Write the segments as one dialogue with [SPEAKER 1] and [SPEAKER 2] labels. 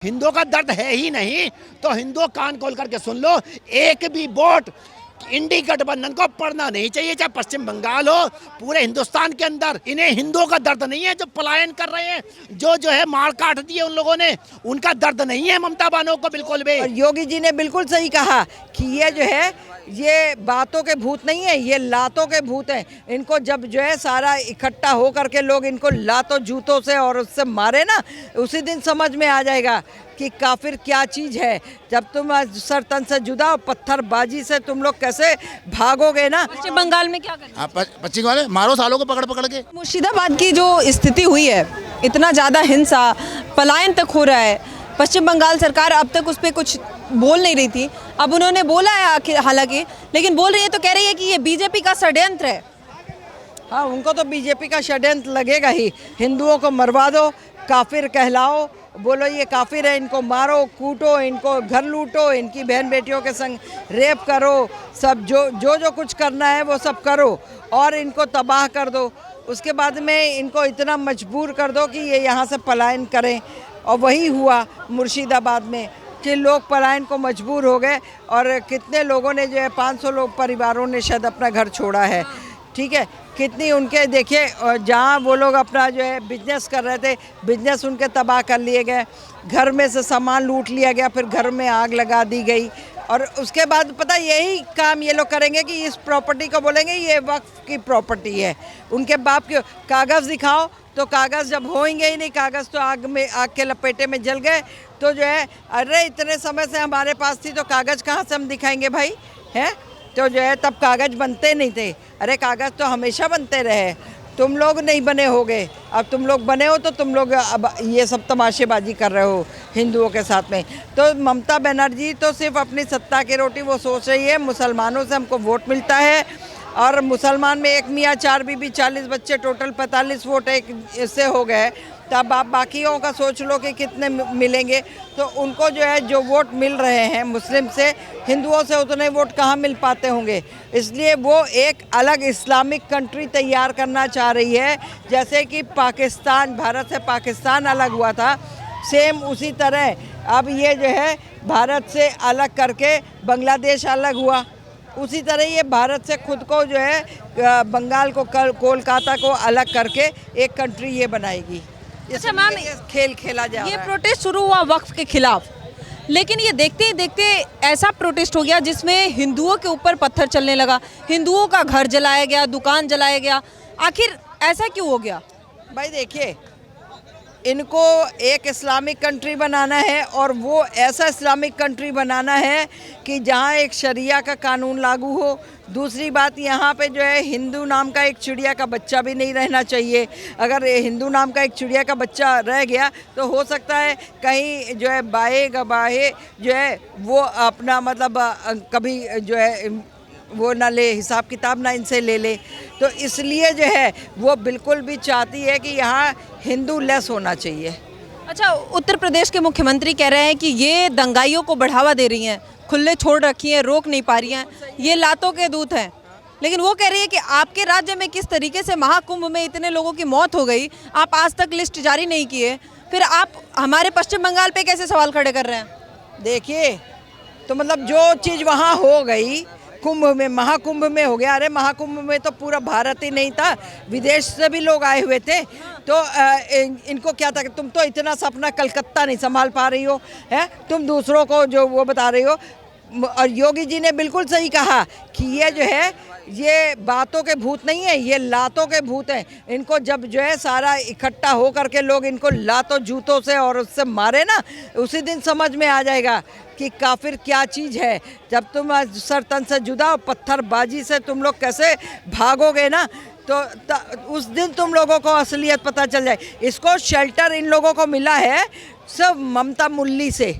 [SPEAKER 1] हिंदुओं का दर्द है ही नहीं तो हिंदुओं कान खोल करके सुन लो, एक भी वोट इंडी गठबंधन को पड़ना नहीं चाहिए, चाहे पश्चिम बंगाल हो, पूरे हिंदुस्तान के अंदर। इन्हें हिंदुओं का दर्द नहीं है, जो पलायन कर रहे हैं, जो है मार काट दी है उन लोगों ने, उनका दर्द नहीं है ममता बानो को बिल्कुल भी।
[SPEAKER 2] योगी जी ने बिल्कुल सही कहा कि ये जो है ये बातों के भूत नहीं है, ये लातों के भूत हैं। इनको जब जो है सारा इकट्ठा हो करके लोग इनको लातों जूतों से और उससे मारे ना, उसी दिन समझ में आ जाएगा कि काफिर क्या चीज़ है। जब तुम सर तन से जुदा, पत्थरबाजी से तुम लोग कैसे भागोगे ना।
[SPEAKER 3] पश्चिम बंगाल में क्या करें?
[SPEAKER 4] पश्चिम बंगाल में मारो सालों को पकड़ पकड़ के।
[SPEAKER 3] मुर्शिदाबाद की जो स्थिति हुई है, इतना ज़्यादा हिंसा, पलायन तक हो रहा है, पश्चिम बंगाल सरकार अब तक उस पर कुछ बोल नहीं रही थी। अब उन्होंने बोला है आखिर, हालांकि लेकिन बोल रही है तो कह रही है कि ये बीजेपी का षड्यंत्र है।
[SPEAKER 2] हाँ, उनको तो बीजेपी का षड्यंत्र लगेगा ही। हिंदुओं को मरवा दो, काफिर कहलाओ, बोलो ये काफिर है, इनको मारो, कूटो, इनको घर लूटो, इनकी बहन बेटियों के संग रेप करो, सब जो कुछ करना है वो सब करो और इनको तबाह कर दो। उसके बाद में इनको इतना मजबूर कर दो कि ये यहाँ से पलायन करें। और वही हुआ मुर्शिदाबाद में कि लोग पलायन को मजबूर हो गए और कितने लोगों ने जो है 500 लोग परिवारों ने शायद अपना घर छोड़ा है। ठीक है, कितनी उनके देखिए जहाँ वो लोग अपना जो है बिजनेस कर रहे थे, बिजनेस उनके तबाह कर लिए गए, घर में से सामान लूट लिया गया, फिर घर में आग लगा दी गई। और उसके बाद पता यही काम ये लोग करेंगे कि इस प्रॉपर्टी को बोलेंगे ये वक्फ की प्रॉपर्टी है। उनके बाप के कागज़ दिखाओ तो कागज़ जब होंगे ही नहीं, कागज़ तो आग के लपेटे में जल गए। तो जो है अरे इतने समय से हमारे पास थी तो कागज़ कहाँ से हम दिखाएंगे भाई, हैं? तो जो है तब कागज़ बनते नहीं थे। अरे कागज़ तो हमेशा बनते रहे, तुम लोग नहीं बने होगे, अब तुम लोग बने हो तो तुम लोग अब ये सब तमाशेबाजी कर रहे हो हिंदुओं के साथ में। तो ममता बनर्जी तो सिर्फ अपनी सत्ता की रोटी वो सोच रही है, मुसलमानों से हमको वोट मिलता है और मुसलमान में एक मियाँ चार बीबी 40 बच्चे, टोटल 45 वोट एक इससे हो गए। तब आप बाकियों का सोच लो कि कितने मिलेंगे। तो उनको जो है जो वोट मिल रहे हैं मुस्लिम से, हिंदुओं से उतने वोट कहाँ मिल पाते होंगे। इसलिए वो एक अलग इस्लामिक कंट्री तैयार करना चाह रही है, जैसे कि पाकिस्तान, भारत से पाकिस्तान अलग हुआ था, सेम उसी तरह अब ये जो है भारत से अलग करके बांग्लादेश अलग हुआ। उसी तरह ये भारत से खुद को जो है बंगाल को, कोलकाता को अलग करके एक कंट्री ये बनाएगी।
[SPEAKER 3] अच्छा मैम,
[SPEAKER 2] खेल खेला जा रहा है।
[SPEAKER 3] ये प्रोटेस्ट शुरू हुआ वक्फ के खिलाफ, लेकिन ये देखते ही देखते ऐसा प्रोटेस्ट हो गया जिसमें हिंदुओं के ऊपर पत्थर चलने लगा, हिंदुओं का घर जलाया गया, दुकान जलाया गया। आखिर ऐसा क्यों हो गया?
[SPEAKER 2] भाई देखिए, इनको एक इस्लामिक कंट्री बनाना है और वो ऐसा इस्लामिक कंट्री बनाना है कि जहाँ एक शरिया का कानून लागू हो। दूसरी बात, यहाँ पे जो है हिंदू नाम का एक चिड़िया का बच्चा भी नहीं रहना चाहिए। अगर हिंदू नाम का एक चिड़िया का बच्चा रह गया तो हो सकता है कहीं जो है बाहे गवाहे जो है वो अपना मतलब कभी जो है वो ना ले, हिसाब किताब ना इनसे ले ले। तो इसलिए जो है वो बिल्कुल भी चाहती है कि यहाँ हिंदू लेस होना चाहिए।
[SPEAKER 3] अच्छा, उत्तर प्रदेश के मुख्यमंत्री कह रहे हैं कि ये दंगाइयों को बढ़ावा दे रही हैं, खुले छोड़ रखी हैं, रोक नहीं पा रही हैं, ये लातों के दूत हैं। लेकिन वो कह रही है कि आपके राज्य में किस तरीके से महाकुंभ में इतने लोगों की मौत हो गई, आप आज तक लिस्ट जारी नहीं किए, फिर आप हमारे पश्चिम बंगाल पे कैसे सवाल खड़े कर रहे हैं?
[SPEAKER 2] देखिए, तो मतलब जो चीज़ वहाँ हो गई कुंभ में, महाकुंभ में हो गया। अरे महाकुंभ में तो पूरा भारत ही नहीं था, विदेश से भी लोग आए हुए थे। तो इनको क्या था कि तुम तो इतना सा अपना कलकत्ता नहीं संभाल पा रही हो, है? तुम दूसरों को जो वो बता रही हो। और योगी जी ने बिल्कुल सही कहा कि ये जो है ये बातों के भूत नहीं है, ये लातों के भूत हैं। इनको जब जो है सारा इकट्ठा हो करके लोग इनको लातों जूतों से और उससे मारे ना, उसी दिन समझ में आ जाएगा कि काफिर क्या चीज़ है। जब तुम सर तन से जुदा, पत्थरबाजी से तुम लोग कैसे भागोगे ना, तो उस दिन तुम लोगों को असलियत पता चल जाए। इसको शेल्टर इन लोगों को मिला है सब ममता मुल्ली से।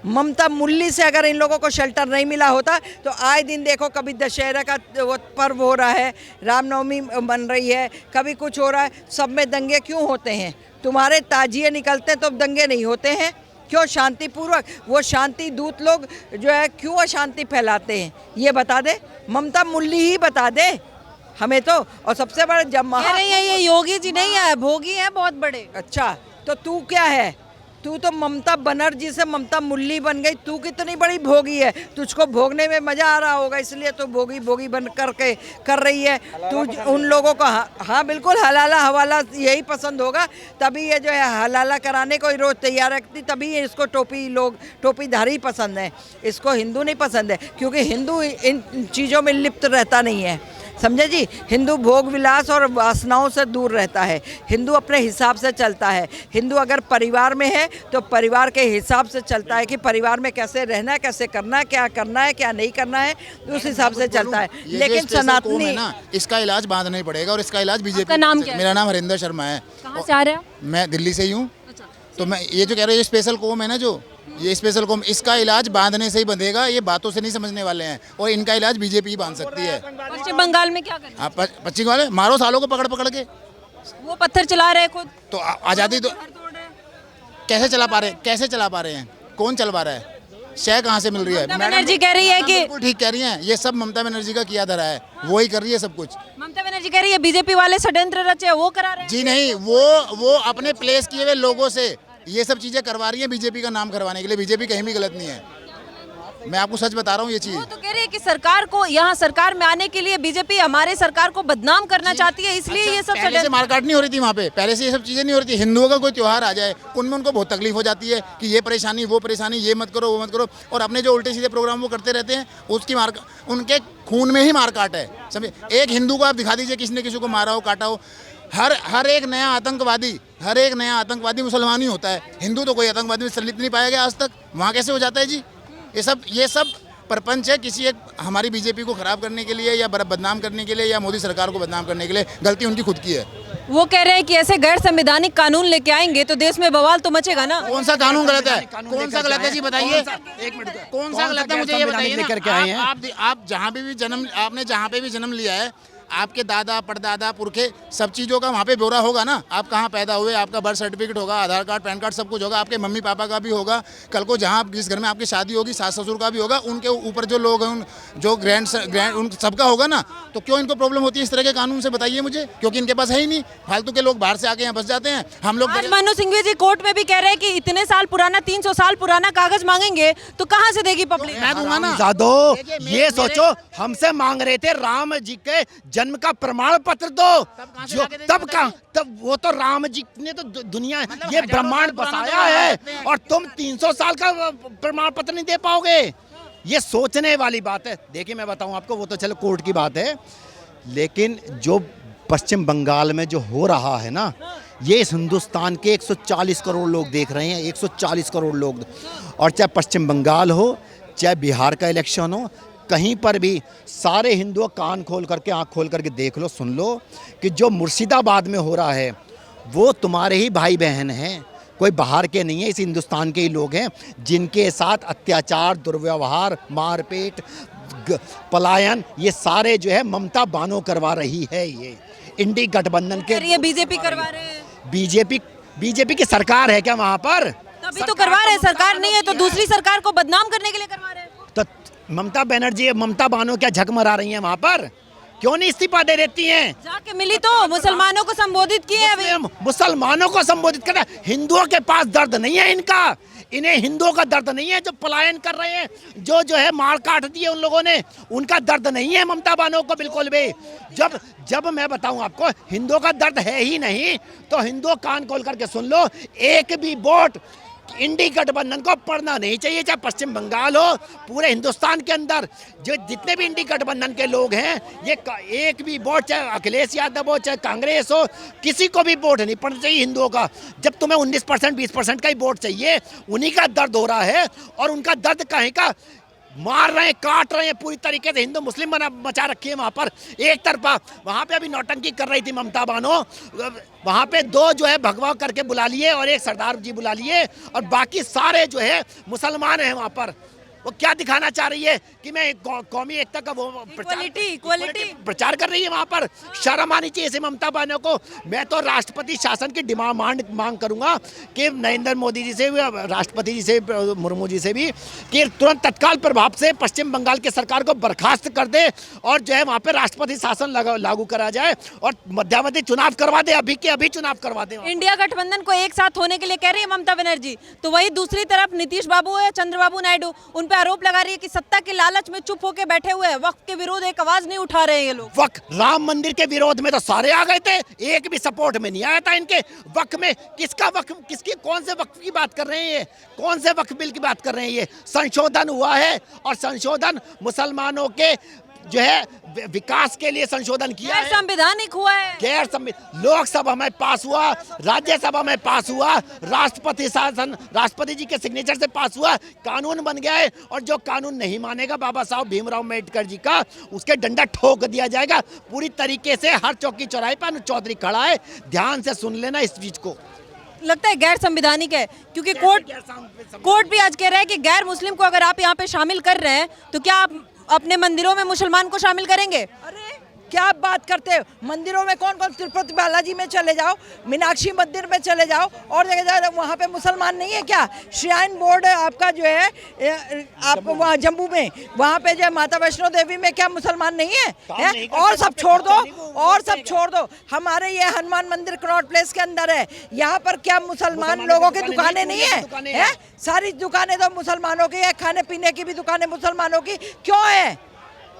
[SPEAKER 2] ममता मुल्ली से अगर इन लोगों को शेल्टर नहीं मिला होता तो आए दिन देखो कभी दशहरा का वो पर्व हो रहा है, रामनवमी बन रही है, कभी कुछ हो रहा है, सब में दंगे क्यों होते हैं? तुम्हारे ताजिए निकलते तो दंगे नहीं होते हैं क्यों? शांतिपूर्वक वो शांति दूत लोग जो है क्यों अशांति फैलाते हैं, ये बता दे, ममता मुल्ली ही बता दे हमें तो। और सबसे बड़ा जब
[SPEAKER 3] नहीं है, ये योगी जी नहीं है, भोगी हैं बहुत बड़े।
[SPEAKER 2] अच्छा, तो तू क्या है? तू तो ममता बनर्जी से ममता मुल्ली बन गई। तू कितनी बड़ी भोगी है, तुझको भोगने में मजा आ रहा होगा, इसलिए तो भोगी भोगी बन करके कर रही है। तू उन लोगों को हाँ बिल्कुल हलाला हवाला यही पसंद होगा, तभी ये जो है हलाला कराने को ही रोज तैयार रखती, तभी इसको टोपीधारी पसंद है, इसको हिंदू नहीं पसंद है, क्योंकि हिंदू इन चीज़ों में लिप्त रहता नहीं है, समझे जी। हिंदू भोग विलास और वासनाओं से दूर रहता है, हिंदू अपने हिसाब से चलता है। हिंदू अगर परिवार में है तो परिवार के हिसाब से चलता है कि परिवार में कैसे रहना है, कैसे करना है, क्या नहीं करना है, उस हिसाब से चलता है। लेकिन सनातनी
[SPEAKER 4] ना, इसका इलाज बांधना ही पड़ेगा और इसका इलाज बीजेपी।
[SPEAKER 3] आपका नाम क्या है?
[SPEAKER 4] मेरा नाम हरिंदर शर्मा है।
[SPEAKER 3] कहाँ से आ रहे हैं आप?
[SPEAKER 4] मैं दिल्ली से ही हूँ। तो मैं ये जो कह रहा हूँ, ये स्पेशल कोम है ना, जो ये स्पेशल कोम, इसका इलाज बांधने से ही बंधेगा, ये बातों से नहीं समझने वाले हैं, और इनका इलाज बीजेपी ही बांध सकती है।
[SPEAKER 3] पश्चिम बंगाल में क्या करें?
[SPEAKER 4] आप पश्चिम वाले मारो सालों को पकड़ पकड़ के,
[SPEAKER 3] वो पत्थर चला रहे हैं खुद,
[SPEAKER 4] तो आज़ादी तो
[SPEAKER 3] घर तोड़ रहे हैं।
[SPEAKER 4] कैसे चला पा रहे हैं? कौन चलवा रहा है? शय कहाँ से मिल रही है?
[SPEAKER 3] ममता बनर्जी कह रही है कि
[SPEAKER 4] बिल्कुल ठीक कह रही हैं, ये सब ममता बनर्जी का किया धरा है, वो ही कर रही है सब कुछ।
[SPEAKER 3] ममता बनर्जी कह रही है बीजेपी वाले षड्यंत्र रचे वो करा रहे हैं।
[SPEAKER 4] जी नहीं, वो अपने प्लेस किए हुए लोगों से ये सब चीजें करवा रही है बीजेपी का नाम करवाने के लिए। बीजेपी कहीं भी गलत नहीं है, मैं आपको सच बता रहा हूँ ये चीज।
[SPEAKER 3] वो तो कह रही है कि सरकार को, यहाँ सरकार में आने के लिए बीजेपी हमारे सरकार को बदनाम करना चाहती है, इसलिए ये सब
[SPEAKER 4] पहले से मारकाट नहीं हो रही थी वहाँ पे, पहले से ये सब चीजें नहीं हो रही थी। हिंदुओं का कोई त्योहार आ जाए, उनमें उनको बहुत तकलीफ हो जाती है कि ये परेशानी वो परेशानी, ये मत करो वो मत करो, और अपने जो उल्टे सीधे प्रोग्राम वो करते रहते हैं, उसकी उनके खून में ही मारकाट है, समझे। एक हिंदू को आप दिखा दीजिए किसी ने किसी को मारा हो, काटा हो। हर एक नया आतंकवादी मुसलमान ही होता है। हिंदू तो कोई आतंकवादी में सम्मिलित नहीं पाया गया आज तक, वहाँ कैसे हो जाता है जी? ये सब प्रपंच है किसी एक हमारी बीजेपी को खराब करने के लिए, या बदनाम करने के लिए, या मोदी सरकार को बदनाम करने के लिए। गलती उनकी खुद की है।
[SPEAKER 3] वो कह रहे हैं कि ऐसे गैर संवैधानिक कानून लेके आएंगे तो देश में बवाल तो मचेगा ना।
[SPEAKER 4] कौन सा कानून गलत है? कौन सा गलत है जी बताइए?
[SPEAKER 1] एक मिनट,
[SPEAKER 4] कौन सा गलत है मुझे ये बताइए
[SPEAKER 1] लेकर के आए हैं?
[SPEAKER 4] आप जहाँ पे भी जन्म लिया है, आपके दादा परदादा पुरखे सब चीज़ों का वहाँ पे ब्यौरा होगा ना। आप कहाँ पैदा हुए, आपका बर्थ सर्टिफिकेट होगा, आधार कार्ड पैन कार्ड सब कुछ होगा, आपके मम्मी पापा का भी होगा। कल को जहाँ जिस घर में आपकी शादी होगी सास ससुर का भी होगा, उनके ऊपर जो लोग हैं जो ग्रैंड उन सबका होगा ना। तो क्यों इनको प्रॉब्लम होती है इस तरह के कानून से बताइए मुझे? क्योंकि इनके पास है ही नहीं, फालतू के लोग बाहर से आके यहाँ बस जाते हैं। हम लोग
[SPEAKER 3] आज मनु सिंघवी जी कोर्ट में भी कह रहे हैं कि इतने साल पुराना 300 साल पुराना कागज मांगेंगे तो कहाँ से देगी पब्लिक?
[SPEAKER 4] मैं दूंगा ना।
[SPEAKER 1] जादो,
[SPEAKER 4] देखिए,
[SPEAKER 1] ये सोचो हमसे मांग रहे थे राम जी के जन्म का प्रमाण पत्र दो, जो तब वो तो राम जी ने तो दुनिया ये ब्रह्मांड बसाया है, और तुम 300 साल का प्रमाण पत्र नहीं दे पाओगे। ये सोचने वाली बात है। देखिए मैं बताऊं आपको, वो तो चलो कोर्ट की बात है, लेकिन जो पश्चिम बंगाल में जो हो रहा है ना, ये इस हिंदुस्तान के 140 करोड़ लोग देख रहे हैं, 140 करोड़ लोग। और चाहे पश्चिम बंगाल हो, चाहे बिहार का इलेक्शन हो, कहीं पर भी सारे हिंदू कान खोल करके, आँख खोल करके देख लो, सुन लो कि जो मुर्शिदाबाद में हो रहा है वो तुम्हारे ही भाई बहन हैं, कोई बाहर के नहीं है, इस हिंदुस्तान के ही लोग हैं, जिनके साथ अत्याचार, दुर्व्यवहार, मारपीट, पलायन, ये सारे जो है ममता बानो करवा रही है। ये इंडी गठबंधन के
[SPEAKER 3] ये बीजेपी करवा रहे हैं।
[SPEAKER 1] बीजेपी की सरकार है क्या वहाँ पर?
[SPEAKER 3] तभी तो करवा रहे हैं। सरकार नहीं है तो दूसरी सरकार को बदनाम करने के लिए करवा रहे हैं।
[SPEAKER 1] तो ममता बनर्जी, ममता बानो क्या झक मरा रही हैं वहाँ पर? क्यों नहीं इस्तीफा दे देती हैं?
[SPEAKER 3] जाके मिली तो मुसलमानों को संबोधित किए अभी।
[SPEAKER 1] मुसलमानों को संबोधित कर रहा है। हिंदुओं के पास दर्द नहीं है इनका, इन्हें हिंदुओं का दर्द नहीं है। जो पलायन कर रहे हैं, जो है मार काट दिए उन लोगों ने, उनका दर्द नहीं है ममता बानो को बिल्कुल भी। जब मैं बताऊं आपको, हिंदुओं का दर्द है ही नहीं, तो हिंदू कान खोल करके सुन लो, एक भी वोट इंडी गठबंधन को पड़ना नहीं चाहिए। चाहे पश्चिम बंगाल हो, पूरे हिंदुस्तान के अंदर जो जितने भी इंडी गठबंधन के लोग हैं, ये एक भी वोट, चाहे अखिलेश यादव हो, चाहे कांग्रेस हो, किसी को भी वोट नहीं पड़ना चाहिए हिंदुओं का। जब तुम्हें 19% 20% का ही वोट चाहिए, उन्हीं का दर्द हो रहा है, और उनका दर्द कहीं का मार रहे हैं, काट रहे हैं पूरी तरीके से। हिंदू मुस्लिम मचा रखी है वहाँ पर एक तरफा। वहाँ पे अभी नौटंकी कर रही थी ममता बानो, वहाँ पे 2 जो है भगवा करके बुला लिए और एक सरदार जी बुला लिए, और बाकी सारे जो है मुसलमान हैं वहाँ पर। वो क्या दिखाना चाह रही है कि मैं कौमी एकता का वो
[SPEAKER 3] इक्वालिटी
[SPEAKER 1] प्रचार कर रही है। वहां पर शर्म आनी चाहिए ऐसे ममता बहनों को। मैं तो राष्ट्रपति शासन की मांग करूंगा कि नरेंद्र मोदी जी से, राष्ट्रपति जी से, मुर्मू जी से भी, कि तुरंत तत्काल प्रभाव से पश्चिम बंगाल की सरकार को बर्खास्त कर दे और जो है वहां पे राष्ट्रपति शासन लागू करा जाए और मध्यावधि चुनाव करवा दे, अभी के अभी चुनाव करवा दे।
[SPEAKER 3] इंडिया गठबंधन को एक साथ होने के लिए कह रही है ममता बनर्जी, तो वही दूसरी तरफ नीतीश बाबू है, चंद्रबाबू नायडू, उन पे आरोप लगा रही है कि सत्ता के लालच में चुप होकर बैठे हुए हैं, वक्त के विरोध एक आवाज नहीं उठा रहे हैं ये लोग।
[SPEAKER 1] वक्त राम मंदिर के विरोध में तो सारे आ गए थे, एक भी सपोर्ट में नहीं आया था इनके। वक्त में किसका वक्त, किसकी कौन से वक्त की बात कर रहे हैं ये, कौन से वक्त बिल की बात कर रहे हैं ये? संशोधन हुआ है और संशोधन मुसलमानों के जो है विकास के लिए संशोधन किया है।
[SPEAKER 3] संवैधानिक हुआ है,
[SPEAKER 1] गैर संविधानिक। लोकसभा में पास हुआ, राज्यसभा में पास हुआ, राष्ट्रपति शासन, राष्ट्रपति जी के सिग्नेचर से पास हुआ, कानून बन गया है। और जो कानून नहीं मानेगा बाबा साहब भीमराव अम्बेडकर जी का, उसके डंडा ठोक दिया जाएगा पूरी तरीके से। हर चौकी चौराहे पर चौधरी खड़ा है, ध्यान से सुन लेना इस चीज को।
[SPEAKER 3] लगता है गैर संवैधानिक है, क्योंकि कोर्ट भी आज कह रहा है कि गैर मुस्लिम को अगर आप यहाँ पे शामिल कर रहे हैं तो क्या आप अपने मंदिरों में मुसलमान को शामिल करेंगे?
[SPEAKER 2] अरे क्या आप बात करते हो? मंदिरों में कौन कौन, तिरुपति बालाजी में चले जाओ, मीनाक्षी मंदिर में चले जाओ, और जगह जाओ, वहाँ पे मुसलमान नहीं है क्या? श्राइन बोर्ड आपका जो है आप वहाँ जम्मू में, वहाँ पे जो है माता वैष्णो देवी में क्या मुसलमान नहीं है? और सब छोड़ दो, और सब छोड़ दो। हमारे ये हनुमान मंदिर कनॉट प्लेस के अंदर है, यहाँ पर क्या मुसलमान लोगों की दुकानें नहीं है? सारी दुकानें तो मुसलमानों की है, खाने पीने की भी दुकानें मुसलमानों की क्यों है?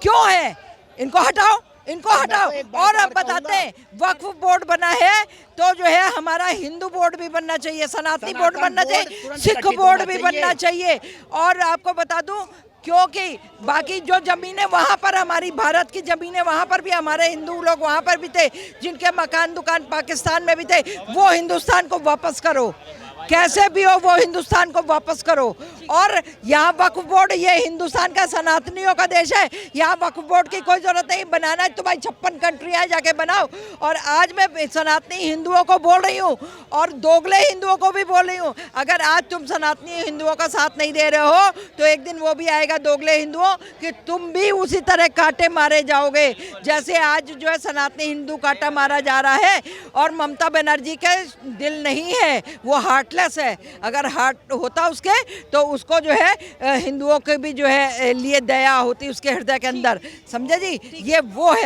[SPEAKER 2] क्यों है? इनको हटाओ, इनको हटाओ। और अब बताते हैं, वक्फ बोर्ड बना है तो जो है हमारा हिंदू बोर्ड भी बनना चाहिए, सनातनी बोर्ड बनना चाहिए, सिख बोर्ड भी बनना चाहिए। और आपको बता दूं, क्योंकि बाकी जो जमीनें वहाँ पर, हमारी भारत की जमीनें वहाँ पर भी हमारे हिंदू लोग वहाँ पर भी थे, जिनके मकान दुकान पाकिस्तान में भी थे, वो हिंदुस्तान को वापस करो, कैसे भी हो वो हिंदुस्तान को वापस करो। और यहाँ वक्फ बोर्ड, ये हिंदुस्तान का सनातनियों का देश है, यहाँ वक्फ बोर्ड की कोई जरूरत नहीं। बनाना है तो भाई 56 कंट्रियाँ जाके बनाओ। और आज मैं सनातनी हिंदुओं को बोल रही हूँ और दोगले हिंदुओं को भी बोल रही हूँ, अगर आज तुम सनातनी हिंदुओं का साथ नहीं दे रहे हो तो एक दिन वो भी आएगा दोगले हिंदुओं कि तुम भी उसी तरह कांटे मारे जाओगे जैसे आज जो है सनातनी हिंदू कांटा मारा जा रहा है। और ममता बनर्जी के दिल नहीं है, वो हार्टलेस है। अगर हार्ट होता उसके तो उसको जो है हिंदुओं के भी जो है लिए दया होती उसके हृदय के अंदर, समझे जी? ये वो है।